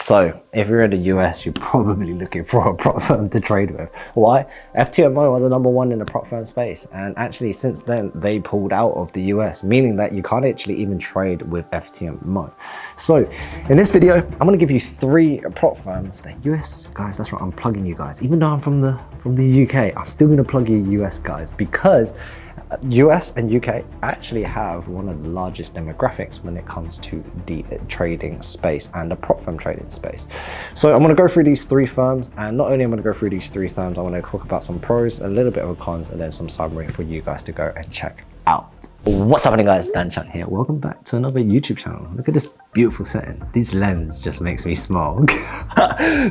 So if you're in the US, you're probably looking for a prop firm to trade with. Why? FTMO are the #1 in the prop firm space. And actually since then, they pulled out of the US, meaning that you can't actually even trade with FTMO. So in this video, I'm gonna give you 3 prop firms that US guys, that's right, I'm plugging you guys. Even though I'm from the UK, I'm still gonna plug you US guys because US and UK actually have one of the largest demographics when it comes to the trading space and the prop firm trading space. So I'm going to go through these 3 firms, and not only am I going to go through these 3 firms, I want to talk about some pros, a little bit of cons, and then some summary for you guys to go and check out. What's happening guys, Dan Chan here. Welcome back to another YouTube channel. Look at this beautiful setting. This lens just makes me smile.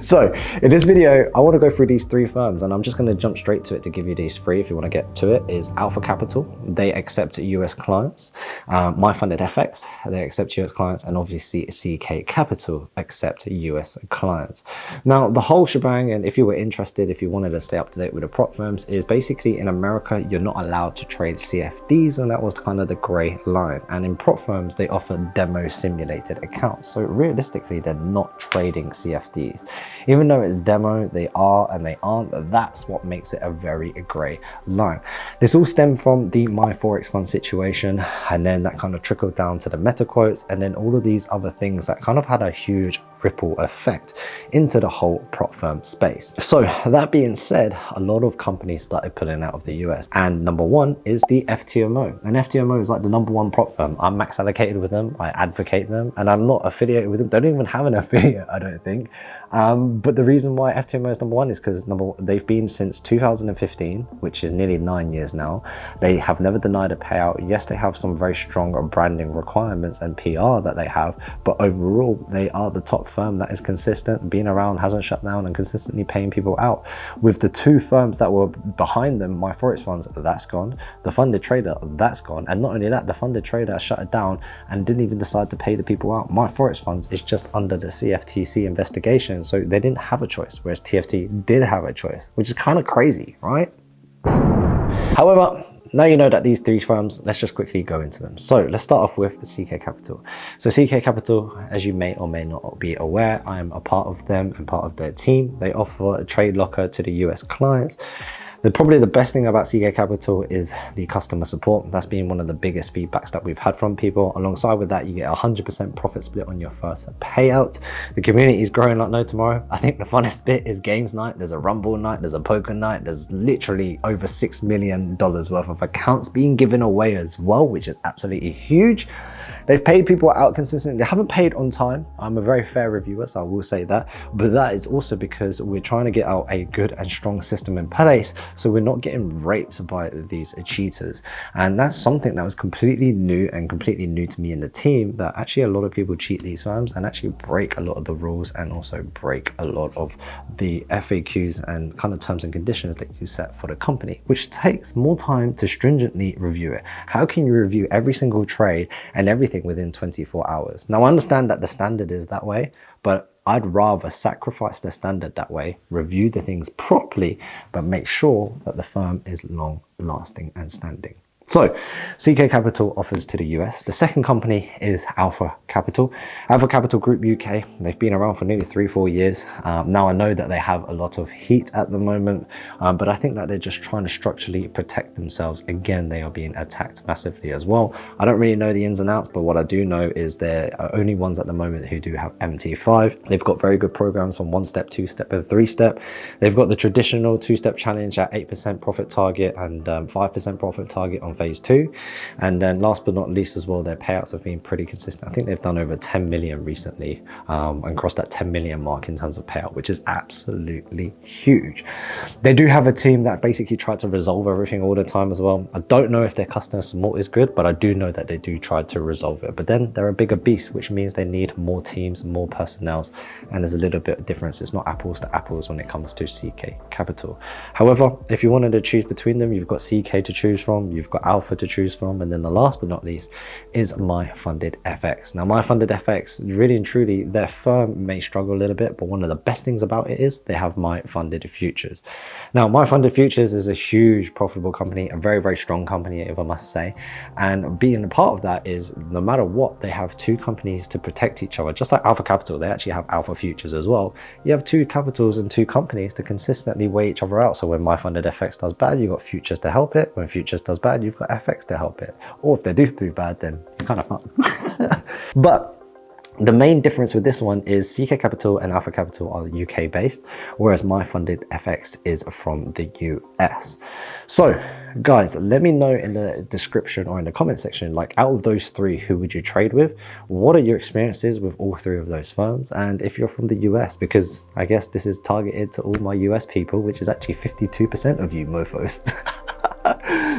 So in this video, I want to go through these 3 firms, and I'm just going to jump straight to it to give you these 3 if you want to get to it. Is Alpha Capital, they accept US clients. myFundedFX, they accept US clients, and obviously CK Capital accept US clients. Now the whole shebang, and if you were interested, if you wanted to stay up to date with the prop firms, is basically in America you're not allowed to trade CFDs, and that was kind of the gray line. And in prop firms they offer demo simulated accounts, so realistically they're not trading CFDs. Even though it's demo, they are and they aren't. That's what makes it a very gray line. This all stemmed from the myforexfunds situation, and then that kind of trickled down to the meta quotes, and then all of these other things that kind of had a huge ripple effect into the whole prop firm space. So that being said, a lot of companies started pulling out of the US, and #1 is the FTMO. And FTMO is like the #1 prop firm. I'm max allocated with them, I advocate them, and I'm not affiliated with them. They don't even have an affiliate, I don't think. But the reason why FTMO is #1 is because they've been since 2015, which is nearly 9 years now. They have never denied a payout. Yes, they have some very strong branding requirements and PR that they have, but overall they are the top firm that is consistent, been around, hasn't shut down, and consistently paying people out. With the 2 firms that were behind them, myforexfunds, that's gone. The funded trader, that's gone. And not only that, the funded trader shut it down and didn't even decide to pay the people out. myforexfunds is just under the CFTC investigation, so they didn't have a choice, whereas TFT did have a choice, which is kind of crazy, right? However, now you know that these 3 firms, let's just quickly go into them. So let's start off with CK Capital. So CK Capital, as you may or may not be aware, I am a part of them and part of their team. They offer a trade locker to the US clients. Probably the best thing about CK Capital is the customer support. That's been one of the biggest feedbacks that we've had from people. Alongside with that, you get 100% profit split on your first payout. The community is growing like no tomorrow. I think the funnest bit is games night. There's a rumble night, there's a poker night. There's literally over $6 million worth of accounts being given away as well, which is absolutely huge. They've paid people out consistently. They haven't paid on time. I'm a very fair reviewer, so I will say that. But that is also because we're trying to get out a good and strong system in place, so we're not getting raped by these cheaters. And that's something that was completely new to me and the team, that actually a lot of people cheat these firms and actually break a lot of the rules, and also break a lot of the FAQs and kind of terms and conditions that you set for the company, which takes more time to stringently review it. How can you review every single trade and everything within 24 hours? Now I understand that the standard is that way, but I'd rather sacrifice the standard that way, review the things properly, but make sure that the firm is long lasting and standing. So CK Capital offers to the US. The second company is Alpha Capital. Alpha Capital Group UK. They've been around for nearly 3-4 years. Now I know that they have a lot of heat at the moment, but I think that they're just trying to structurally protect themselves. Again, they are being attacked massively as well. I don't really know the ins and outs, but what I do know is they're only ones at the moment who do have MT5. They've got very good programs on 1-step, 2-step, and 3-step. They've got the traditional 2-step challenge at 8% profit target and 5% profit target on phase 2, and then last but not least as well, their payouts have been pretty consistent. I think they've done over 10 million recently, and crossed that 10 million mark in terms of payout, which is absolutely huge. They do have a team that basically try to resolve everything all the time as well. I don't know if their customer support is good, but I do know that they do try to resolve it. But then they're a bigger beast, which means they need more teams, more personnel, and there's a little bit of difference. It's not apples to apples when it comes to CK Capital. However, if you wanted to choose between them, you've got CK to choose from, you've got alpha to choose from. And then the last but not least is myfunded.fx. Now myfunded.fx, really and truly, their firm may struggle a little bit, but one of the best things about it is they have myfunded futures. Now myfunded futures is a huge profitable company, a very, very strong company, if I must say. And being a part of that is, no matter what, they have two companies to protect each other. Just like Alpha Capital, they actually have Alpha Futures as well. You have two capitals and two companies to consistently weigh each other out. So when myfunded.fx does bad, you've got futures to help it. When futures does bad, you've got FX to help it. Or if they do bad, then you're kind of fucked. But the main difference with this one is CK Capital and Alpha Capital are UK based, whereas myfunded.fx is from the US. So guys, let me know in the description or in the comment section, like out of those three, who would you trade with? What are your experiences with all three of those firms? And if you're from the US, because I guess this is targeted to all my US people, which is actually 52% of you mofos.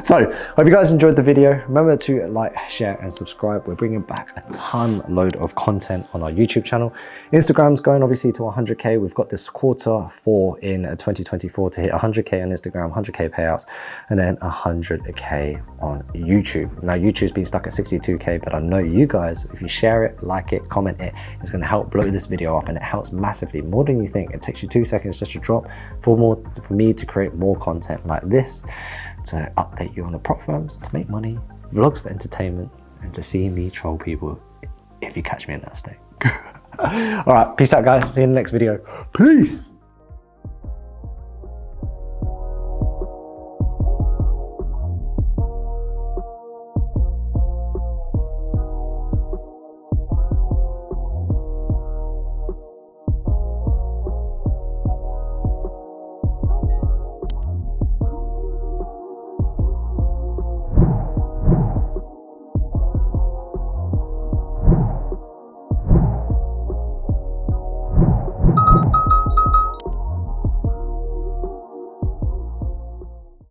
So hope you guys enjoyed the video. Remember to like, share and subscribe. We're bringing back a load of content on our YouTube channel. Instagram's going obviously to 100k. We've got this Q4 in 2024 to hit 100k on Instagram, 100k payouts, and then 100k on YouTube. Now YouTube's been stuck at 62k, but I know you guys, if you share it, like it, comment it, it's going to help blow this video up, and it helps massively, more than you think. It takes you 2 seconds just to drop for me to create more content like this, to update you on the prop firms, to make money, vlogs for entertainment, and to see me troll people if you catch me in that state. All right, peace out guys, see you in the next video. Peace.